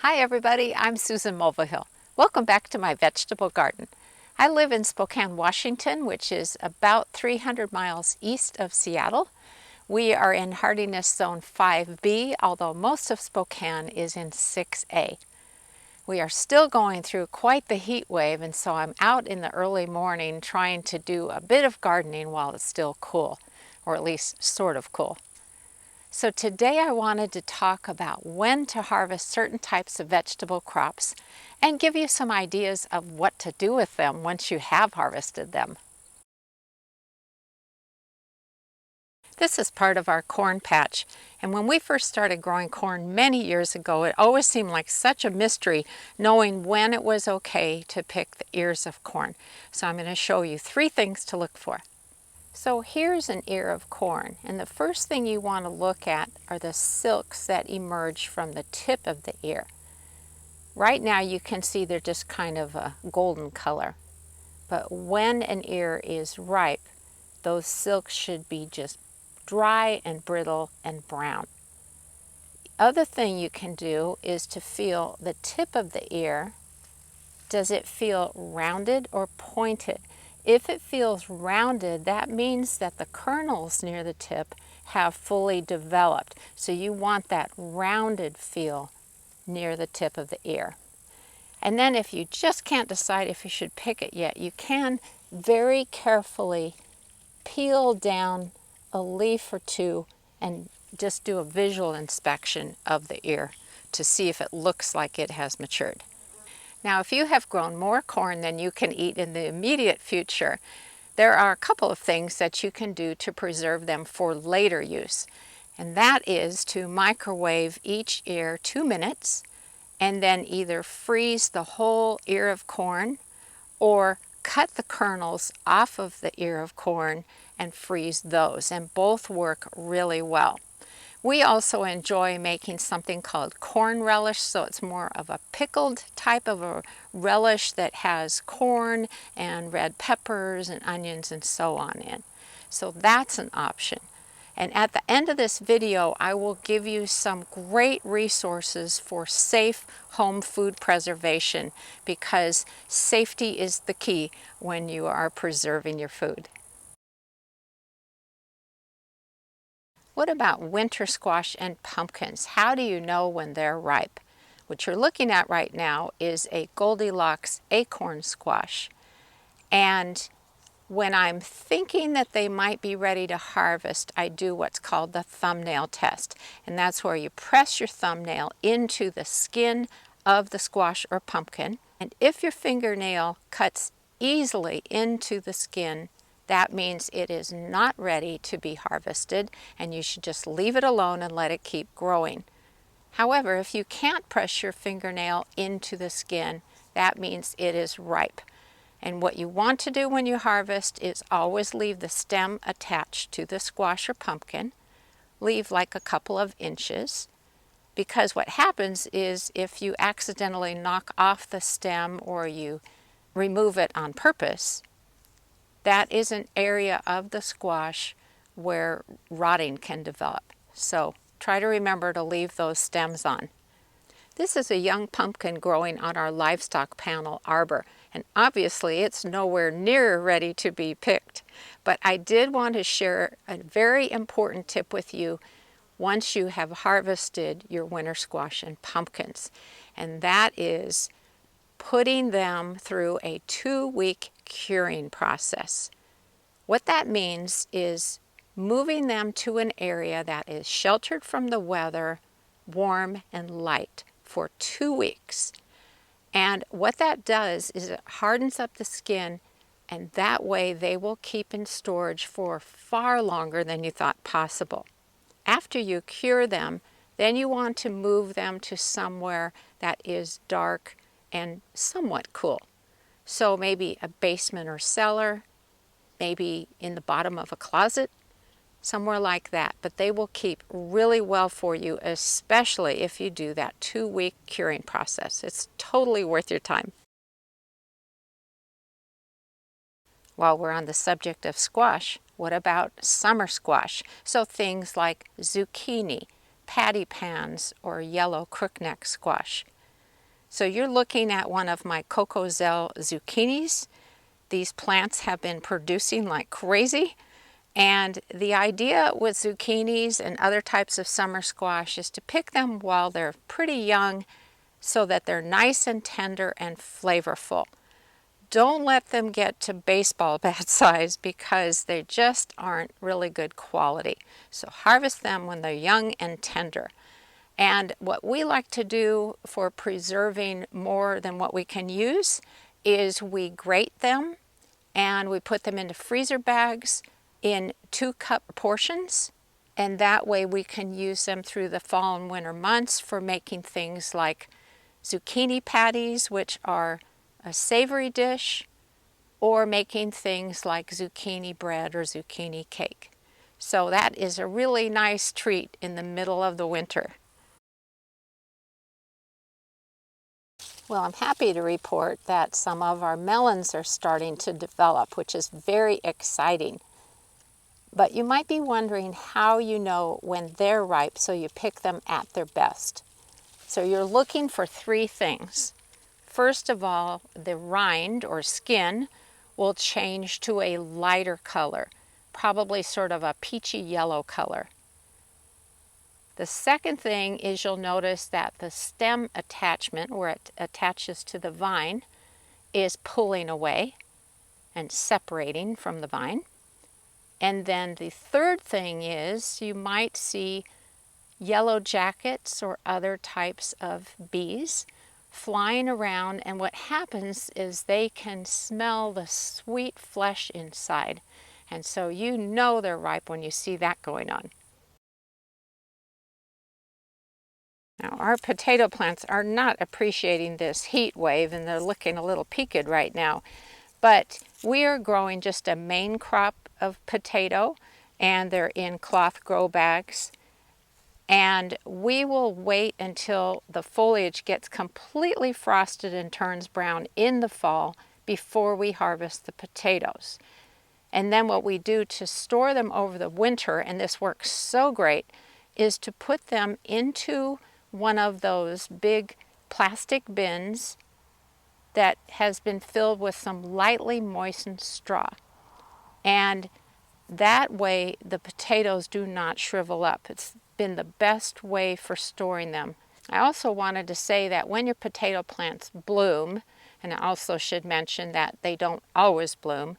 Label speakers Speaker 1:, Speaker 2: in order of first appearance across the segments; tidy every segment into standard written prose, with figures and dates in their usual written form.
Speaker 1: Hi everybody, I'm Susan Mulvihill. Welcome back to my vegetable garden. I live in Spokane, Washington, which is about 300 miles east of Seattle. We are in hardiness zone 5B, although most of Spokane is in 6A. We are still going through quite the heat wave, and so I'm out in the early morning trying to do a bit of gardening while it's still cool, or at least sort of cool. So today I wanted to talk about when to harvest certain types of vegetable crops and give you some ideas of what to do with them once you have harvested them. This is part of our corn patch, and when we first started growing corn many years ago, it always seemed like such a mystery knowing when it was okay to pick the ears of corn. So I'm going to show you 3 things to look for. So here's an ear of corn, and the first thing you want to look at are the silks that emerge from the tip of the ear. Right now you can see they're just kind of a golden color, but when an ear is ripe, those silks should be just dry and brittle and brown. Other thing you can do is to feel the tip of the ear. Does it feel rounded or pointed? If it feels rounded, that means that the kernels near the tip have fully developed. So you want that rounded feel near the tip of the ear. And then if you just can't decide if you should pick it yet, you can very carefully peel down a leaf or two and just do a visual inspection of the ear to see if it looks like it has matured. Now, if you have grown more corn than you can eat in the immediate future, there are a couple of things that you can do to preserve them for later use. And that is to microwave each ear 2 minutes and then either freeze the whole ear of corn or cut the kernels off of the ear of corn and freeze those, and both work really well. We also enjoy making something called corn relish, so it's more of a pickled type of a relish that has corn and red peppers and onions and so on in. So that's an option. And at the end of this video, I will give you some great resources for safe home food preservation, because safety is the key when you are preserving your food. What about winter squash and pumpkins? How do you know when they're ripe? What you're looking at right now is a Goldilocks acorn squash. And when I'm thinking that they might be ready to harvest, I do what's called the thumbnail test. And that's where you press your thumbnail into the skin of the squash or pumpkin. And if your fingernail cuts easily into the skin, that means it is not ready to be harvested, and you should just leave it alone and let it keep growing. However, if you can't press your fingernail into the skin, that means it is ripe. And what you want to do when you harvest is always leave the stem attached to the squash or pumpkin. Leave like a couple of inches, because what happens is if you accidentally knock off the stem or you remove it on purpose, that is an area of the squash where rotting can develop. So try to remember to leave those stems on. This is a young pumpkin growing on our livestock panel arbor, and obviously it's nowhere near ready to be picked. But I did want to share a very important tip with you once you have harvested your winter squash and pumpkins, and that is putting them through a 2-week curing process. What that means is moving them to an area that is sheltered from the weather, warm and light for 2 weeks. And what that does is it hardens up the skin, and that way they will keep in storage for far longer than you thought possible. After you cure them, then you want to move them to somewhere that is dark and somewhat cool. So maybe a basement or cellar, maybe in the bottom of a closet, somewhere like that. But they will keep really well for you, especially if you do that 2-week curing process. It's totally worth your time. While we're on the subject of squash, what about summer squash? So things like zucchini, patty pans, or yellow crookneck squash. So you're looking at one of my Cocozelle zucchinis. These plants have been producing like crazy. And the idea with zucchinis and other types of summer squash is to pick them while they're pretty young so that they're nice and tender and flavorful. Don't let them get to baseball bat size because they just aren't really good quality. So harvest them when they're young and tender. And what we like to do for preserving more than what we can use is we grate them and we put them into freezer bags in 2-cup portions. And that way we can use them through the fall and winter months for making things like zucchini patties, which are a savory dish, or making things like zucchini bread or zucchini cake. So that is a really nice treat in the middle of the winter. Well, I'm happy to report that some of our melons are starting to develop, which is very exciting. But you might be wondering how you know when they're ripe so you pick them at their best. So you're looking for 3 things. First of all, the rind or skin will change to a lighter color, probably sort of a peachy yellow color. The second thing is you'll notice that the stem attachment, where it attaches to the vine, is pulling away and separating from the vine. And then the third thing is you might see yellow jackets or other types of bees flying around, and what happens is they can smell the sweet flesh inside. And so you know they're ripe when you see that going on. Now, our potato plants are not appreciating this heat wave and they're looking a little peaked right now. But we are growing just a main crop of potato and they're in cloth grow bags. And we will wait until the foliage gets completely frosted and turns brown in the fall before we harvest the potatoes. And then what we do to store them over the winter, and this works so great, is to put them into one of those big plastic bins that has been filled with some lightly moistened straw. And that way the potatoes do not shrivel up. It's been the best way for storing them. I also wanted to say that when your potato plants bloom, and I also should mention that they don't always bloom,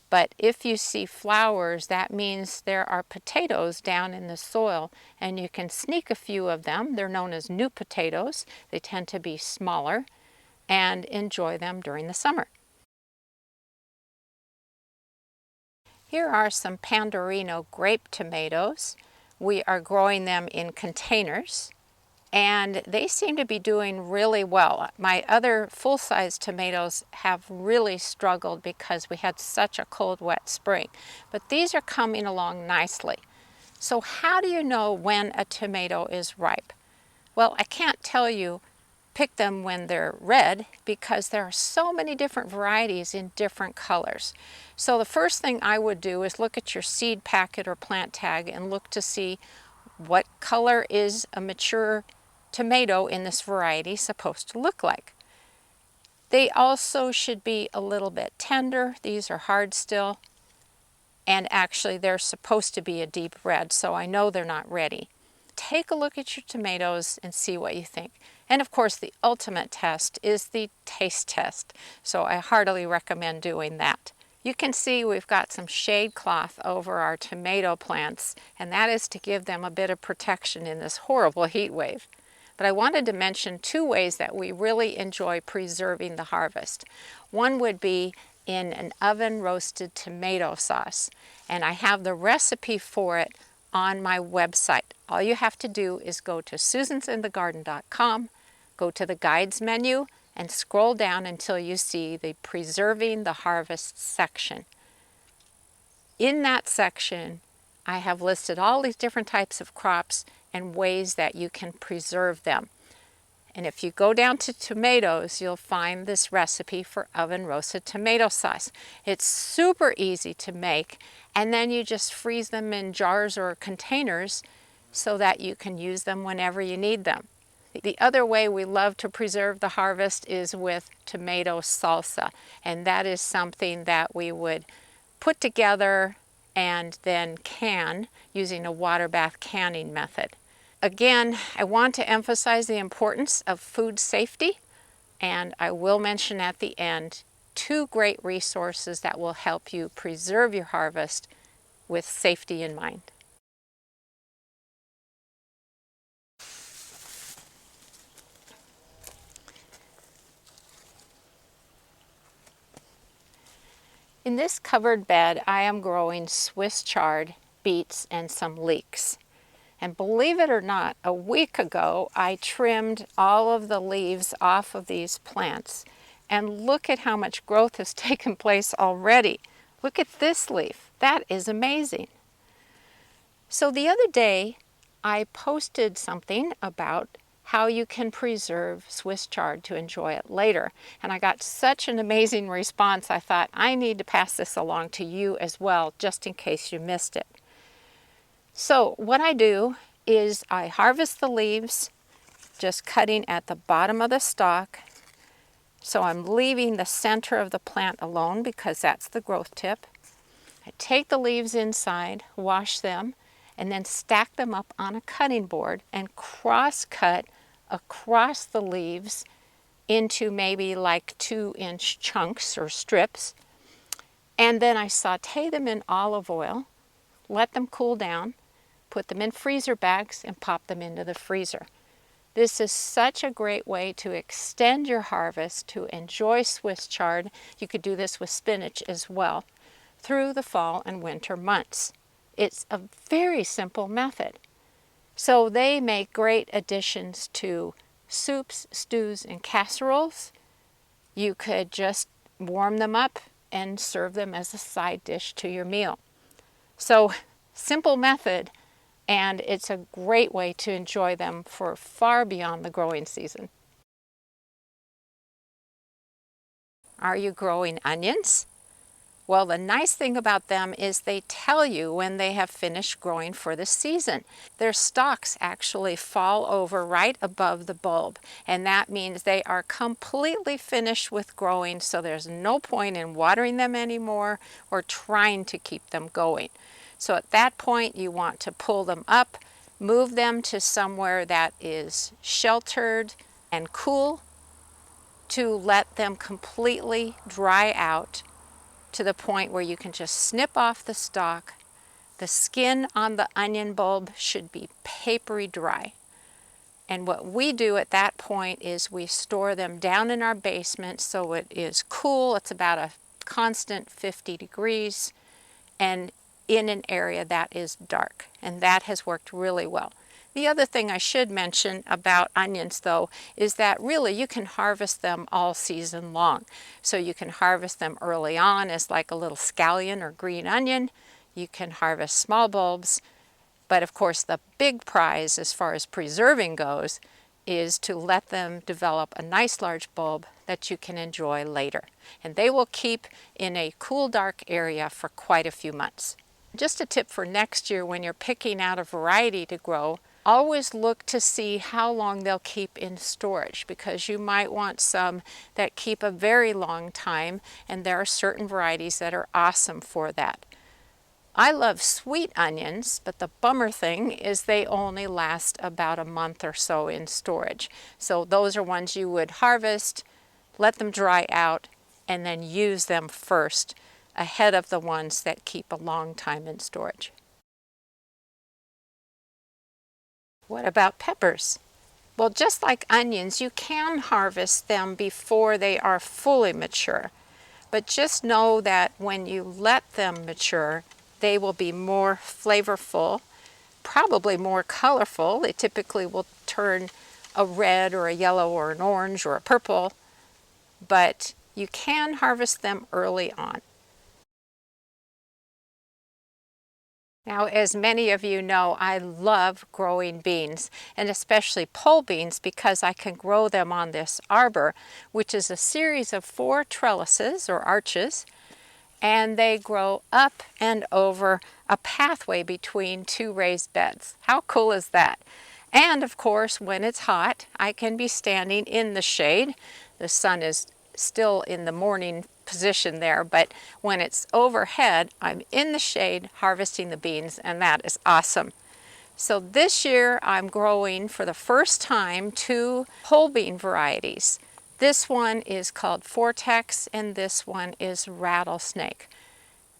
Speaker 1: but if you see flowers, that means there are potatoes down in the soil, and you can sneak a few of them. They're known as new potatoes. They tend to be smaller, and enjoy them during the summer. Here are some Pandorino grape tomatoes. We are growing them in containers, and they seem to be doing really well. My other full-size tomatoes have really struggled because we had such a cold, wet spring, but these are coming along nicely. So how do you know when a tomato is ripe? Well, I can't tell you pick them when they're red because there are so many different varieties in different colors. So the first thing I would do is look at your seed packet or plant tag and look to see what color is a mature tomato in this variety supposed to look like. They also should be a little bit tender. These are hard still, and actually they're supposed to be a deep red, so I know they're not ready. Take a look at your tomatoes and see what you think. And of course the ultimate test is the taste test, so I heartily recommend doing that. You can see we've got some shade cloth over our tomato plants, and that is to give them a bit of protection in this horrible heat wave. But I wanted to mention 2 ways that we really enjoy preserving the harvest. One would be in an oven roasted tomato sauce, and I have the recipe for it on my website. All you have to do is go to susansinthegarden.com, go to the guides menu, and scroll down until you see the Preserving the Harvest section. In that section, I have listed all these different types of crops and ways that you can preserve them. And if you go down to tomatoes, you'll find this recipe for oven roasted tomato sauce. It's super easy to make, and then you just freeze them in jars or containers so that you can use them whenever you need them. The other way we love to preserve the harvest is with tomato salsa, and that is something that we would put together and then can using a water bath canning method. Again, I want to emphasize the importance of food safety, and I will mention at the end 2 great resources that will help you preserve your harvest with safety in mind. In this covered bed, I am growing Swiss chard, beets, and some leeks. And believe it or not, a week ago I trimmed all of the leaves off of these plants. And look at how much growth has taken place already. Look at this leaf. That is amazing. So the other day I posted something about how you can preserve Swiss chard to enjoy it later. And I got such an amazing response, I thought I need to pass this along to you as well, just in case you missed it. So what I do is I harvest the leaves, just cutting at the bottom of the stalk. So I'm leaving the center of the plant alone because that's the growth tip. I take the leaves inside, wash them, and then stack them up on a cutting board and cross-cut across the leaves into maybe like 2-inch chunks or strips. And then I saute them in olive oil, let them cool down, put them in freezer bags, and pop them into the freezer. This is such a great way to extend your harvest, to enjoy Swiss chard. You could do this with spinach as well, through the fall and winter months. It's a very simple method. So they make great additions to soups, stews, and casseroles. You could just warm them up and serve them as a side dish to your meal. So simple method, and it's a great way to enjoy them for far beyond the growing season. Are you growing onions? Well, the nice thing about them is they tell you when they have finished growing for the season. Their stalks actually fall over right above the bulb, and that means they are completely finished with growing, so there's no point in watering them anymore or trying to keep them going. So at that point, you want to pull them up, move them to somewhere that is sheltered and cool to let them completely dry out to the point where you can just snip off the stalk. The skin on the onion bulb should be papery dry. And what we do at that point is we store them down in our basement so it is cool. It's about a constant 50 degrees and in an area that is dark. And that has worked really well. The other thing I should mention about onions, though, is that really you can harvest them all season long. So you can harvest them early on as like a little scallion or green onion. You can harvest small bulbs. But of course, the big prize as far as preserving goes is to let them develop a nice large bulb that you can enjoy later. And they will keep in a cool, dark area for quite a few months. Just a tip for next year when you're picking out a variety to grow, always look to see how long they'll keep in storage, because you might want some that keep a very long time, and there are certain varieties that are awesome for that. I love sweet onions, but the bummer thing is they only last about a month or so in storage. So those are ones you would harvest, let them dry out, and then use them first ahead of the ones that keep a long time in storage. What about peppers? Well, just like onions, you can harvest them before they are fully mature. But just know that when you let them mature, they will be more flavorful, probably more colorful. They typically will turn a red or a yellow or an orange or a purple, but you can harvest them early on. Now, as many of you know, I love growing beans, and especially pole beans, because I can grow them on this arbor, which is a series of 4 trellises or arches, and they grow up and over a pathway between 2 raised beds. How cool is that? And of course, when it's hot, I can be standing in the shade. The sun is still in the morning position there, but when it's overhead, I'm in the shade harvesting the beans, and that is awesome. So this year I'm growing for the first time 2 whole bean varieties. This one is called Vortex and this one is Rattlesnake.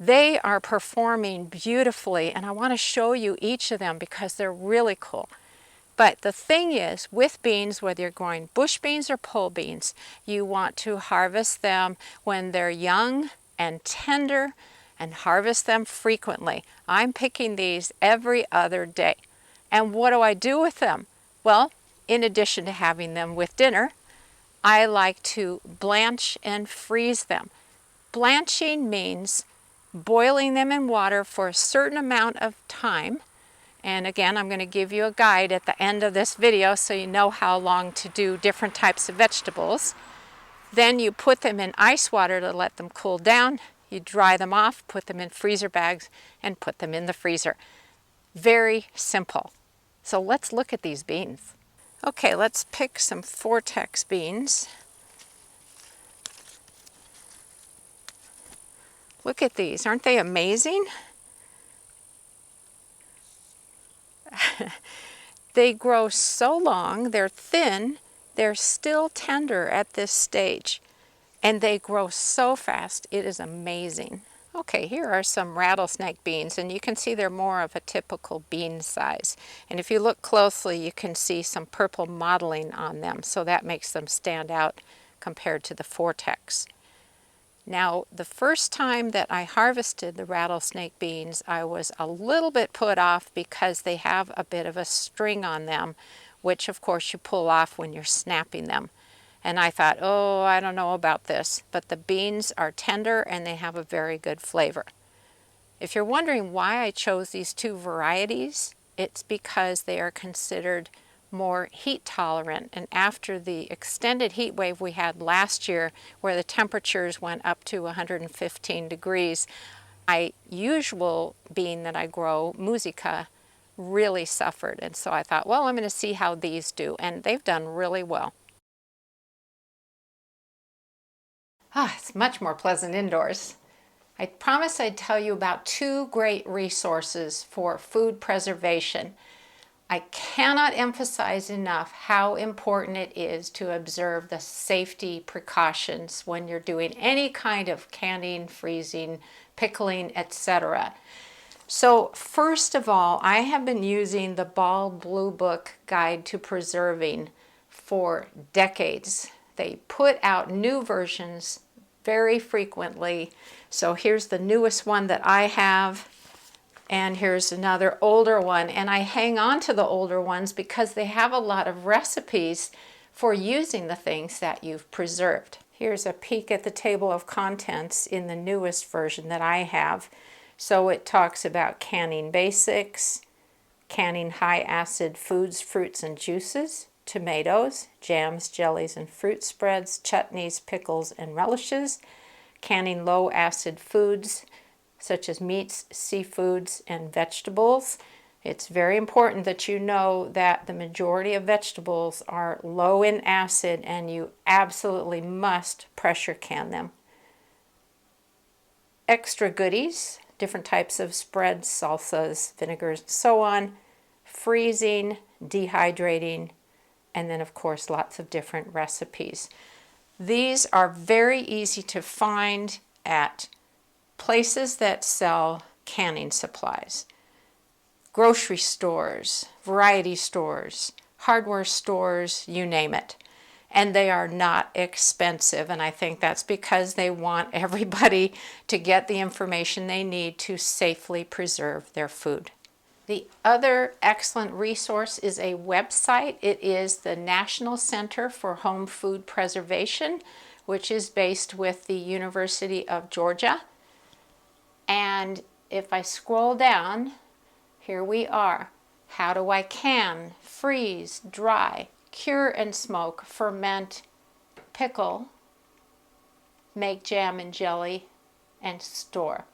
Speaker 1: They are performing beautifully, and I want to show you each of them because they're really cool. But the thing is, with beans, whether you're growing bush beans or pole beans, you want to harvest them when they're young and tender and harvest them frequently. I'm picking these every other day. And what do I do with them? Well, in addition to having them with dinner, I like to blanch and freeze them. Blanching means boiling them in water for a certain amount of time. And again, I'm going to give you a guide at the end of this video so you know how long to do different types of vegetables. Then you put them in ice water to let them cool down. You dry them off, put them in freezer bags, and put them in the freezer. Very simple. So let's look at these beans. Okay, let's pick some Vortex beans. Look at these, aren't they amazing? They grow so long, they're thin, they're still tender at this stage, and they grow so fast, it is amazing. Okay, here are some rattlesnake beans, and you can see they're more of a typical bean size. And if you look closely, you can see some purple mottling on them, so that makes them stand out compared to the Vortex. Now, the first time that I harvested the rattlesnake beans, I was a little bit put off because they have a bit of a string on them, which of course you pull off when you're snapping them. And I thought, oh, I don't know about this, but the beans are tender and they have a very good flavor. If you're wondering why I chose these 2 varieties, it's because they are considered more heat tolerant, and after the extended heat wave we had last year where the temperatures went up to 115 degrees, my usual bean that I grow, Musica, really suffered, and so I thought, well, I'm going to see how these do, and they've done really well. It's much more pleasant indoors. I promised I'd tell you about 2 great resources for food preservation. I cannot emphasize enough how important it is to observe the safety precautions when you're doing any kind of canning, freezing, pickling, etc. So first of all, I have been using the Bald Blue Book Guide to Preserving for decades. They put out new versions very frequently. So here's the newest one that I have. And here's another older one, and I hang on to the older ones because they have a lot of recipes for using the things that you've preserved. Here's a peek at the table of contents in the newest version that I have. So it talks about canning basics, canning high acid foods, fruits and juices, tomatoes, jams, jellies and fruit spreads, chutneys, pickles and relishes, canning low acid foods, such as meats, seafoods, and vegetables. It's very important that you know that the majority of vegetables are low in acid and you absolutely must pressure can them. Extra goodies, different types of spreads, salsas, vinegars, and so on, freezing, dehydrating, and then of course lots of different recipes. These are very easy to find at places that sell canning supplies, grocery stores, variety stores, hardware stores, you name it. And they are not expensive, and I think that's because they want everybody to get the information they need to safely preserve their food. The other excellent resource is a website. It is the National Center for Home Food Preservation, which is based with the University of Georgia. And if I scroll down, here we are. How do I can, freeze, dry, cure and smoke, ferment, pickle, make jam and jelly, and store?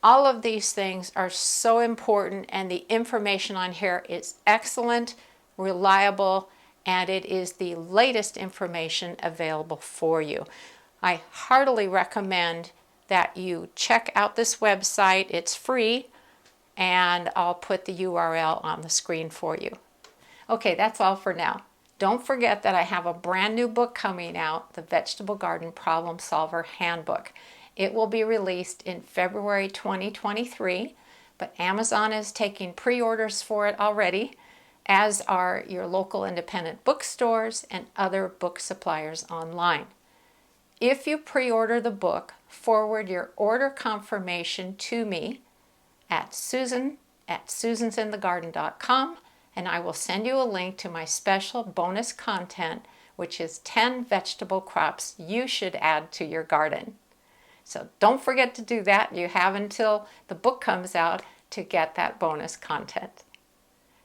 Speaker 1: All of these things are so important, and the information on here is excellent, reliable, and it is the latest information available for you. I heartily recommend that you check out this website. It's free, and I'll put the URL on the screen for you. Okay, that's all for now. Don't forget that I have a brand new book coming out, the Vegetable Garden Problem Solver Handbook. It will be released in February 2023, but Amazon is taking pre-orders for it already, as are your local independent bookstores and other book suppliers online. If you pre-order the book, forward your order confirmation to me at susan@susansinthegarden.com, and I will send you a link to my special bonus content, which is 10 vegetable crops you should add to your garden. So don't forget to do that. You have until the book comes out to get that bonus content.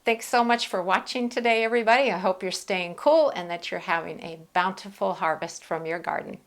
Speaker 1: Thanks so much for watching today, everybody. I hope you're staying cool and that you're having a bountiful harvest from your garden.